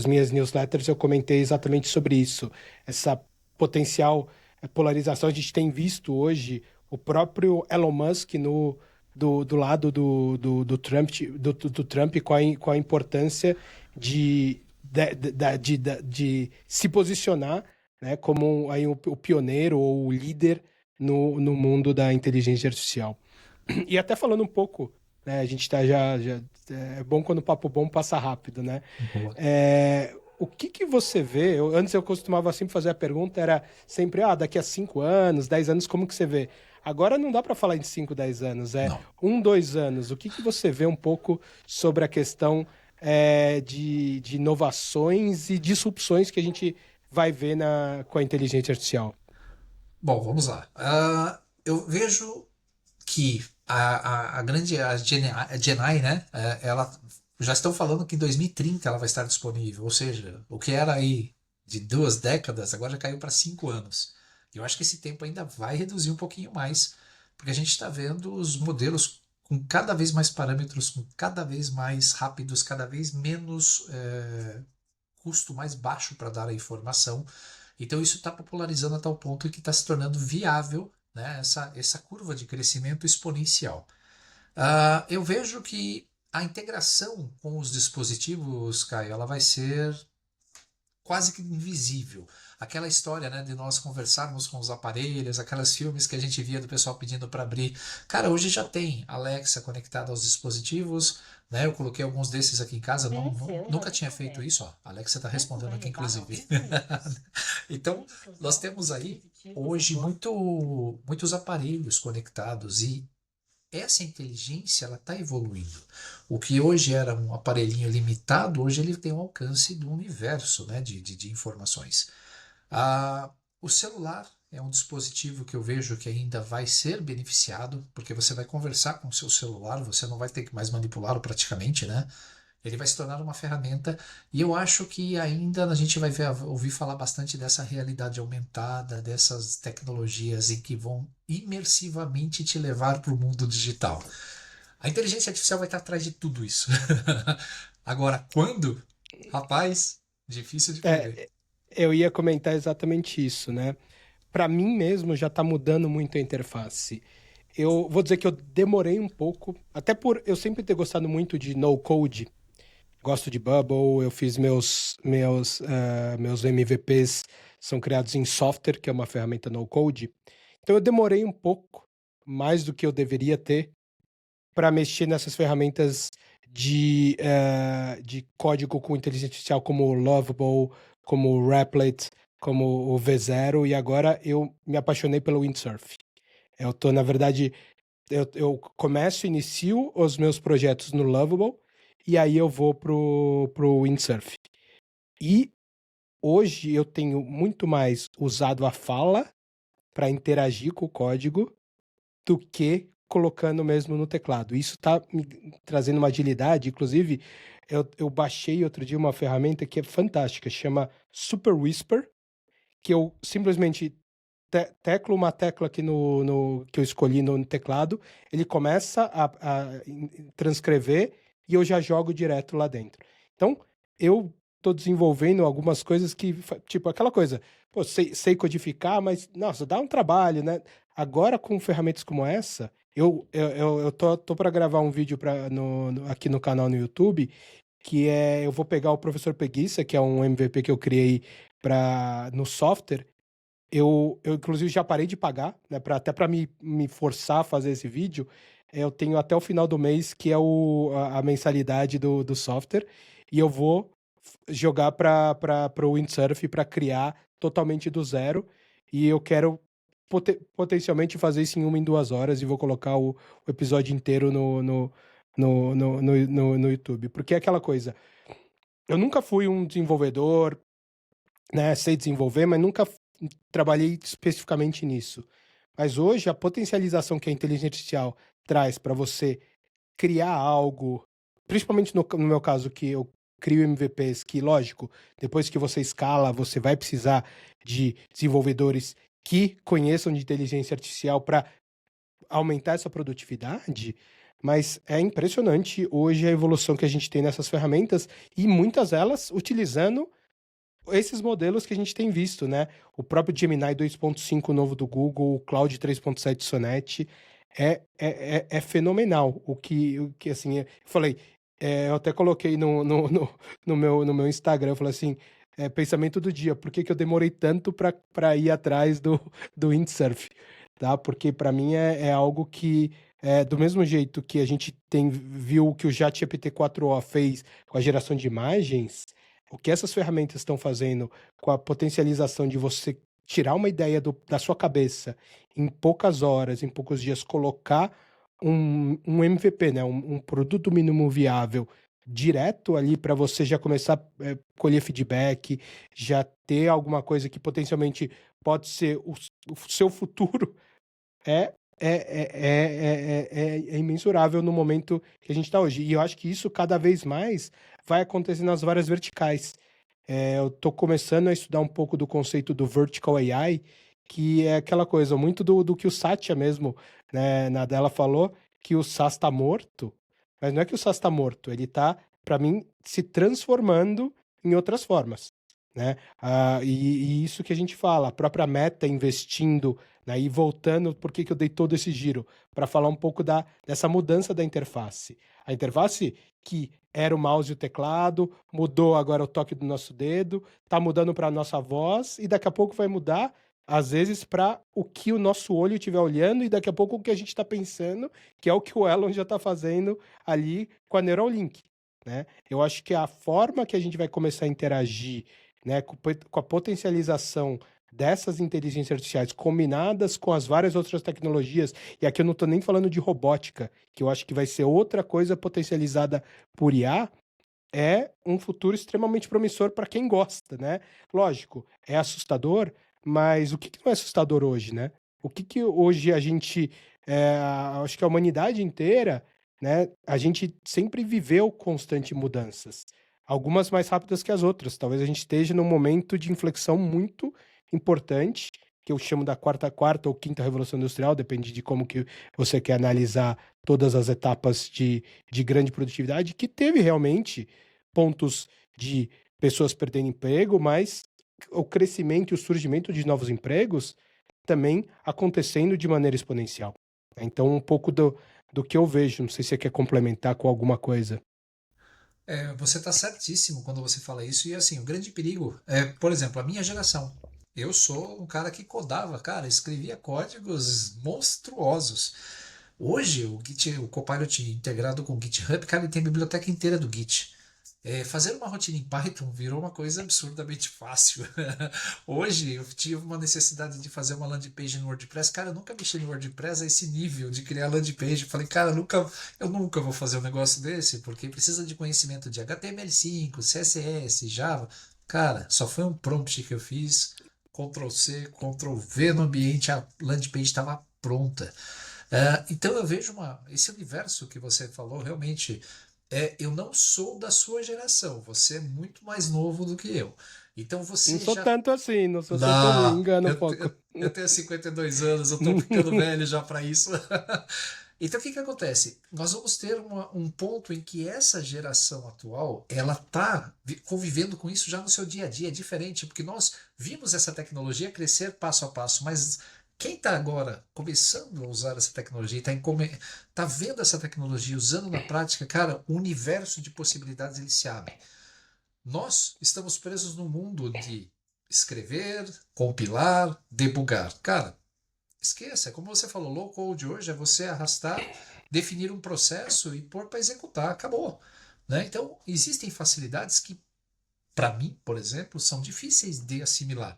minhas newsletters, eu comentei exatamente sobre isso, essa potencial polarização. A gente tem visto hoje o próprio Elon Musk do lado do Trump, do Trump com a importância de se posicionar, né, como aí o pioneiro ou o líder no mundo da inteligência artificial. E até falando um pouco, né, a gente está já. É bom quando o papo bom passa rápido, né? boa. O que que você vê? Antes eu costumava sempre fazer a pergunta, era sempre, daqui a 5 anos, 10 anos, como que você vê? Agora não dá para falar em 5, 10 anos, é Não. 2 anos. O que que você vê um pouco sobre a questão de inovações e disrupções que a gente vai ver com a inteligência artificial? Bom, vamos lá. Eu vejo que a Genai, né? Ela já estão falando que em 2030 ela vai estar disponível, ou seja, o que era aí de 2 décadas agora já caiu para 5 anos. E eu acho que esse tempo ainda vai reduzir um pouquinho mais, porque a gente está vendo os modelos com cada vez mais parâmetros, com cada vez mais rápidos, cada vez menos custo mais baixo para dar a informação. Então isso está popularizando a tal ponto que está se tornando viável, né, essa curva de crescimento exponencial. Eu vejo que a integração com os dispositivos, Caio, ela vai ser quase que invisível. Aquela história, né, de nós conversarmos com os aparelhos, aquelas filmes que a gente via do pessoal pedindo para abrir. Cara, hoje já tem Alexa conectada aos dispositivos, né? Eu coloquei alguns desses aqui em casa, nunca tinha feito isso, ó. A Alexa está respondendo aqui, inclusive. Então, nós temos aí hoje muitos aparelhos conectados e essa inteligência ela está evoluindo. O que hoje era um aparelhinho limitado, hoje ele tem um alcance do universo, né, de informações. O celular é um dispositivo que eu vejo que ainda vai ser beneficiado, porque você vai conversar com o seu celular, você não vai ter que mais manipulá-lo praticamente, né? Ele vai se tornar uma ferramenta e eu acho que ainda a gente vai ouvir falar bastante dessa realidade aumentada, dessas tecnologias em que vão imersivamente te levar para o mundo digital. A inteligência artificial vai estar atrás de tudo isso. Agora, quando? Rapaz, difícil de prever. É, eu ia comentar exatamente isso, né? Para mim mesmo já está mudando muito a interface. Eu vou dizer que eu demorei um pouco, até por eu sempre ter gostado muito de no code. Gosto de Bubble, eu fiz meus MVPs são criados em software, que é uma ferramenta no code. Então eu demorei um pouco, mais do que eu deveria ter, para mexer nessas ferramentas de código com inteligência artificial como o Lovable, como o Replit, como o V0, e agora eu me apaixonei pelo Windsurf. Eu tô, na verdade, eu começo, inicio os meus projetos no Lovable, e aí eu vou pro Windsurf. E hoje eu tenho muito mais usado a fala para interagir com o código do que colocando mesmo no teclado. Isso está me trazendo uma agilidade. Inclusive, eu baixei outro dia uma ferramenta que é fantástica, chama Super Whisper, que eu simplesmente teclo uma tecla aqui que eu escolhi no teclado, ele começa a transcrever e eu já jogo direto lá dentro. Então, eu estou desenvolvendo algumas coisas que, tipo, aquela coisa, pô, sei codificar, mas, nossa, dá um trabalho, né? Agora, com ferramentas como essa, eu tô para gravar um vídeo aqui no canal no YouTube, eu vou pegar o Professor Preguiça, que é um MVP que eu criei no software. Eu inclusive já parei de pagar, né, até para me forçar a fazer esse vídeo. Eu tenho até o final do mês, que é a mensalidade do software, e eu vou jogar para o Windsurf para criar totalmente do zero e eu quero potencialmente fazer isso em 2 horas e vou colocar o episódio inteiro no YouTube. Porque é aquela coisa, eu nunca fui um desenvolvedor, né? Sei desenvolver, mas nunca trabalhei especificamente nisso. Mas hoje a potencialização que a inteligência artificial traz para você criar algo, principalmente no meu caso, que eu crio MVPs, que, lógico, depois que você escala, você vai precisar de desenvolvedores que conheçam de inteligência artificial para aumentar essa produtividade, mas é impressionante hoje a evolução que a gente tem nessas ferramentas e muitas delas utilizando esses modelos que a gente tem visto, né? O próprio Gemini 2.5 novo do Google, o Claude 3.7 Sonnet, é fenomenal. O que assim, eu falei, eu até coloquei no meu Instagram, eu falei assim, pensamento do dia, por que que eu demorei tanto para ir atrás do windsurf, tá? Porque para mim é algo que, do mesmo jeito que a gente viu que o ChatGPT 4o fez com a geração de imagens, o que essas ferramentas estão fazendo com a potencialização de você tirar uma ideia da sua cabeça em poucas horas, em poucos dias, colocar um MVP, né? Um produto mínimo viável direto ali para você já começar a colher feedback, já ter alguma coisa que potencialmente pode ser o seu futuro, é imensurável no momento que a gente está hoje. E eu acho que isso cada vez mais vai acontecer nas várias verticais. Eu estou começando a estudar um pouco do conceito do Vertical AI, que é aquela coisa, muito do que o Satya mesmo, né, na dela falou, que o SaaS está morto, mas não é que o SaaS está morto, ele está, para mim, se transformando em outras formas, né? E isso que a gente fala, a própria Meta investindo, né, e voltando, por que que eu dei todo esse giro? Para falar um pouco dessa mudança da interface. A interface que era o mouse e o teclado, mudou agora o toque do nosso dedo, tá mudando para a nossa voz, e daqui a pouco vai mudar, às vezes, para o que o nosso olho estiver olhando, e daqui a pouco o que a gente está pensando, que é o que o Elon já está fazendo ali com a Neuralink, né? Eu acho que a forma que a gente vai começar a interagir, né, com a potencialização dessas inteligências artificiais combinadas com as várias outras tecnologias, e aqui eu não estou nem falando de robótica, que eu acho que vai ser outra coisa potencializada por IA, é um futuro extremamente promissor para quem gosta, né? Lógico, é assustador, mas o que não é assustador hoje, né? O que hoje a gente, acho que a humanidade inteira, né? A gente sempre viveu constantes mudanças, algumas mais rápidas que as outras. Talvez a gente esteja num momento de inflexão muito importante, que eu chamo da quarta ou quinta revolução industrial, depende de como que você quer analisar todas as etapas de grande produtividade, que teve realmente pontos de pessoas perdendo emprego, mas o crescimento e o surgimento de novos empregos também acontecendo de maneira exponencial. Então, um pouco do que eu vejo, não sei se você quer complementar com alguma coisa. Você está certíssimo quando você fala isso, e assim, o grande perigo é, por exemplo, a minha geração. Eu sou um cara que codava, cara, escrevia códigos monstruosos. Hoje, o Git, o Copilot integrado com o GitHub, cara, ele tem a biblioteca inteira do Git. Fazer uma rotina em Python virou uma coisa absurdamente fácil. Hoje eu tive uma necessidade de fazer uma landing page no WordPress. Cara, eu nunca mexi no WordPress a esse nível de criar landing page. Falei, cara, eu nunca vou fazer um negócio desse, porque precisa de conhecimento de HTML5, CSS, Java. Cara, só foi um prompt que eu fiz, Ctrl+C, Ctrl+V no ambiente, a landing page estava pronta. Então eu vejo esse universo que você falou, realmente, eu não sou da sua geração, você é muito mais novo do que eu. Então Não você sou já. tanto assim, não sou tanto assim, Não, engana um pouco. eu tenho 52 anos, eu tô ficando velho já para isso. Então o que que acontece? Nós vamos ter um ponto em que essa geração atual, ela tá convivendo com isso já no seu dia a dia, é diferente, porque nós vimos essa tecnologia crescer passo a passo, mas quem está agora começando a usar essa tecnologia, tá vendo essa tecnologia, usando na prática, cara, o universo de possibilidades ele se abre. Nós estamos presos no mundo de escrever, compilar, debugar. Cara, esqueça, como você falou, low code hoje é você arrastar, definir um processo e pôr para executar, acabou. Né? Então, existem facilidades que, para mim, por exemplo, são difíceis de assimilar.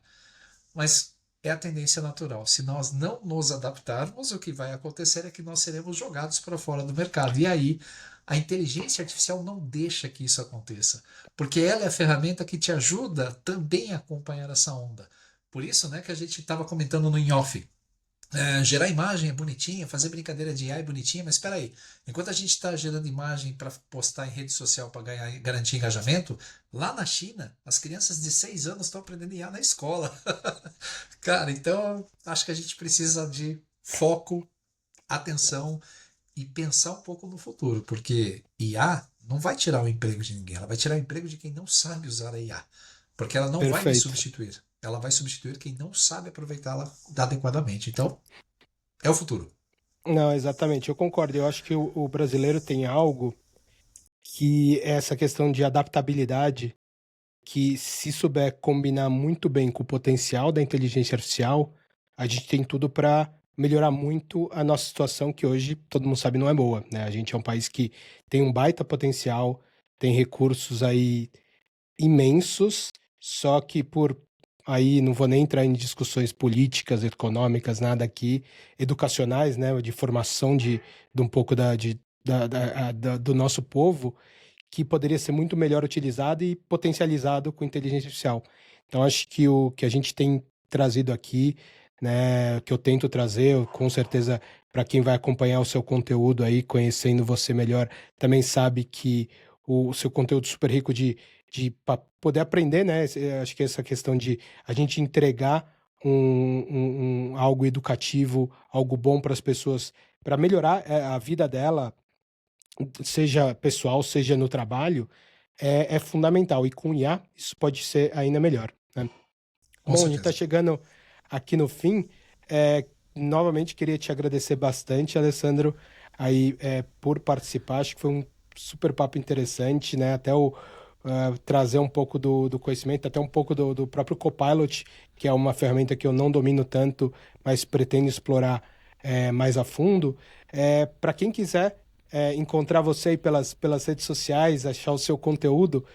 mas é a tendência natural. Se nós não nos adaptarmos, o que vai acontecer é que nós seremos jogados para fora do mercado. E aí, a inteligência artificial não deixa que isso aconteça, porque ela é a ferramenta que te ajuda também a acompanhar essa onda. Por isso, né, que a gente estava comentando no in-off. Gerar imagem é bonitinha, fazer brincadeira de AI é bonitinha, mas espera aí. Enquanto a gente está gerando imagem para postar em rede social para garantir engajamento, lá na China, as crianças de 6 anos estão aprendendo IA na escola. Cara, então acho que a gente precisa de foco, atenção e pensar um pouco no futuro, porque IA não vai tirar o emprego de ninguém, ela vai tirar o emprego de quem não sabe usar a IA, porque ela não vai me Perfeito. substituir. Ela vai substituir quem não sabe aproveitá-la adequadamente. Então, é o futuro. Não, exatamente, eu concordo. Eu acho que o brasileiro tem algo que é essa questão de adaptabilidade, que se souber combinar muito bem com o potencial da inteligência artificial, a gente tem tudo para melhorar muito a nossa situação, que hoje todo mundo sabe não é boa, né? A gente é um país que tem um baita potencial, tem recursos aí imensos, só que por aí não vou nem entrar em discussões políticas, econômicas, nada aqui, educacionais, né, de formação de um pouco do nosso povo, que poderia ser muito melhor utilizado e potencializado com inteligência artificial. Então, acho que o que a gente tem trazido aqui, né, que eu tento trazer, com certeza, para quem vai acompanhar o seu conteúdo aí, conhecendo você melhor, também sabe que o seu conteúdo super rico de poder aprender, né? Acho que essa questão de a gente entregar algo educativo, algo bom para as pessoas, para melhorar a vida dela, seja pessoal, seja no trabalho, é fundamental. E com IA, isso pode ser ainda melhor, né? Com Bom, a gente está certeza. chegando aqui no fim. É, novamente queria te agradecer bastante, Alessandro, aí por participar. Acho que foi um super papo interessante, né? Até trazer um pouco do conhecimento, até um pouco do próprio Copilot, que é uma ferramenta que eu não domino tanto, mas pretendo explorar mais a fundo. Para quem quiser encontrar você aí pelas redes sociais, achar o seu conteúdo,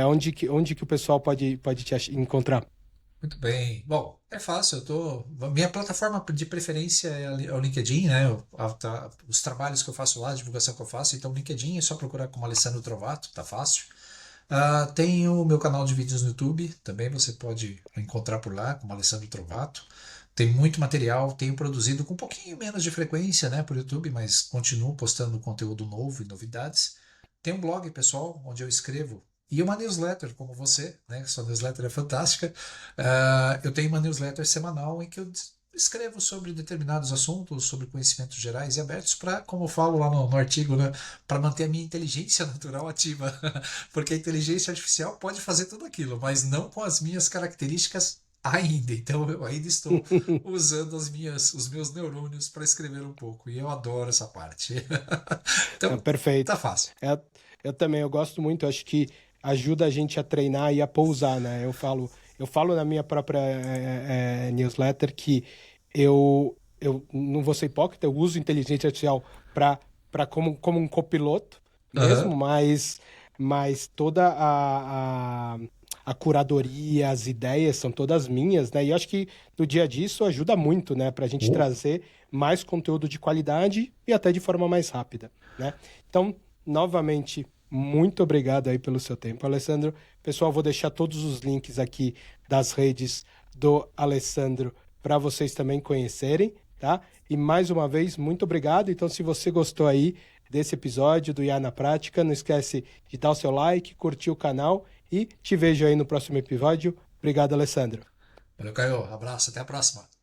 onde que o pessoal pode encontrar? Muito bem. Bom, é fácil. Minha plataforma de preferência é o LinkedIn, né? Os trabalhos que eu faço lá, a divulgação que eu faço. Então, o LinkedIn é só procurar como Alessandro Trovato, tá fácil. Tenho o meu canal de vídeos no YouTube, também você pode encontrar por lá, como Alessandro Trovato. Tem muito material, tenho produzido com um pouquinho menos de frequência, né, por YouTube, mas continuo postando conteúdo novo e novidades. Tem um blog, pessoal, onde eu escrevo, e uma newsletter, como você, né, sua newsletter é fantástica. Eu tenho uma newsletter semanal em que eu escrevo sobre determinados assuntos, sobre conhecimentos gerais e abertos para, como eu falo lá no artigo, né, para manter a minha inteligência natural ativa. Porque a inteligência artificial pode fazer tudo aquilo, mas não com as minhas características ainda. Então eu ainda estou usando os meus neurônios para escrever um pouco. E eu adoro essa parte. Ah, Então, tá perfeito. fácil. É, eu também, eu gosto muito, acho que ajuda a gente a treinar e a pousar, né? Eu falo na minha própria newsletter que eu não vou ser hipócrita, eu uso inteligência artificial como um copiloto mesmo, Aham. mas toda a curadoria, as ideias são todas minhas, né? E eu acho que no dia a dia isso ajuda muito, né? Para a gente Oh, trazer mais conteúdo de qualidade e até de forma mais rápida, né? Então, novamente, muito obrigado aí pelo seu tempo, Alessandro. Pessoal, vou deixar todos os links aqui das redes do Alessandro para vocês também conhecerem, tá? E mais uma vez, muito obrigado. Então, se você gostou aí desse episódio do IA na Prática, não esquece de dar o seu like, curtir o canal e te vejo aí no próximo episódio. Obrigado, Alessandro. valeu, Caio. Abraço, até a próxima.